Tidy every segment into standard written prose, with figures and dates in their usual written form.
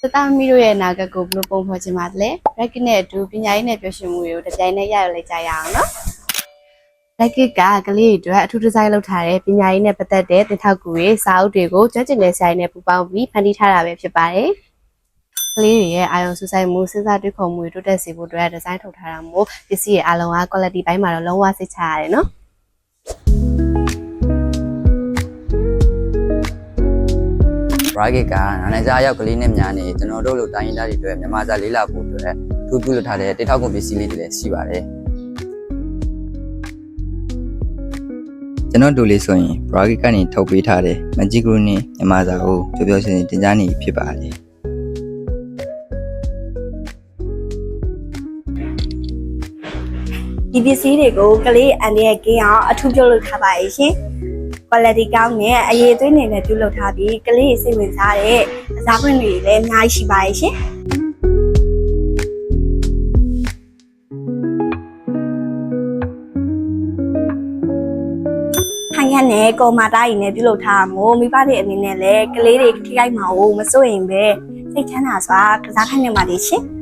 တသားမီတို့ရဲ့နာဂတ်ကိုဘလို့ပုံဖော်ချင်ပါလဲ။ Racket နဲ့အတူပညာရေးနဲ့ပြောရှင်မှုတွေကိုတစ်ပြိုင်နက်ရရလိုက်ကြရအောင်နော်။ Racket ကကလေးတွေအတွက်အထူးဒီဇိုင်းလုပ်ထားတဲ့ပညာရေးနဲ့ပတ်သက်တဲ့သင်ထောက်ကူတွေစာအုပ်တွေကိုကျွမ်းကျင်တဲ့ဆရာတွေနဲ့ပူးပေါင်းပြီးဖန်တီးထားတာပဲဖြစ်ပါတယ်။ကလေးတွေရဲ့အာရုံစူးစိုက်မှုစဉ်းစားတွေးခေါ်မှုတွေတိုးတက်စေဖို့အတွက်ဒီဇိုင်းထုတ်ထားတာမို့ပစ္စည်းရဲ့အားလုံးက quality ဘိုင်းမှာတော့လုံးဝစိတ်ချရတယ်နော်။ Racket ကနိုင်ငံခြားရောက်ကလေးနဲ့များနေကျွန်တော်တို့လိုတိုင်းရင်းသားတွေအတွက်မြန်မာစာလေးလာဖို့အတွက်ထူးထူးလုပ်ထားတဲ့တိထောက်ကုန်ပစ္စည်းလေးတွေလည်းရှိပါတယ်ကျွန်တော်တို့လေးဆိုရင် Racket ကနေထုတ်ပေးထားတဲ့ Magic Group နဲ့မြန်မာစာကိုပျော်ပျော်ရွှင်ရွှင်တင်ကြားနေဖြစ်ပါတယ်ဒီပစ္စည်းတွေကိုကလေးအန်ရဲ့ကင်းအောင်အထူးပြုလုပ်ထားပါရဲ့ရှင်။ quality ကောင်းနဲ့အရေးသွေးနေနဲ့ပြုလုပ်ထားပြီးကလေးစိတ်ဝင်စားတဲ့အစားခွင့်တွေလည်းအများကြီးရှိပါရဲ့ရှင်။ထိုင်ရနဲ့ကော်မာတားရင်လည်းပြုလုပ်ထားမို့မိဘတွေအနေနဲ့လည်းကလေးတွေထိခိုက်မှာမစိုးရင်ပဲစိတ်ချမ်းသာစွာကစားခိုင်းနေပါလိမ့်ရှင်။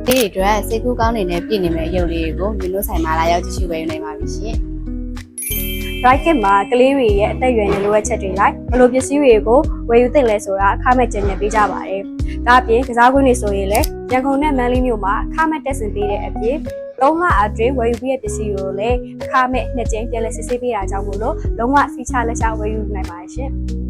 ဒီအတွက်စိတ်ကူးကောင်းနေတဲ့ပြည်နေမဲ့အယုတ်လေးတွေကိုမျိုးလို့ဆိုင်မှာလာရောက်ကြည့်ရှုဝယ်ယူနိုင်ပါပြီရှင်။ Racket မှာကလေးတွေရဲ့အသက်အရွယ်နဲ့လိုအပ်ချက်တွေလိုက်ဘလို့ပစ္စည်းတွေကိုဝယ်ယူသင့်လဲဆိုတာအခမဲ့ကျင့်ကြံပေးကြပါတယ်။ဒါအပြင်ကစားကွင်းတွေဆိုရင်လည်းရန်ကုန်နဲ့မန္တလေးမြို့မှာအခမဲ့တက်ဆင်ပေးတဲ့အပြင်3လအတွင်းဝယ်ယူပြီးတဲ့ပစ္စည်းတွေကိုလည်းအခမဲ့နှစ်ကြိမ်ပြန်လည်စစ်ဆေးပေးတာကြောင့်မို့လို့လုံးဝစီချလက်ချဝယ်ယူနိုင်ပါတယ်ရှင်။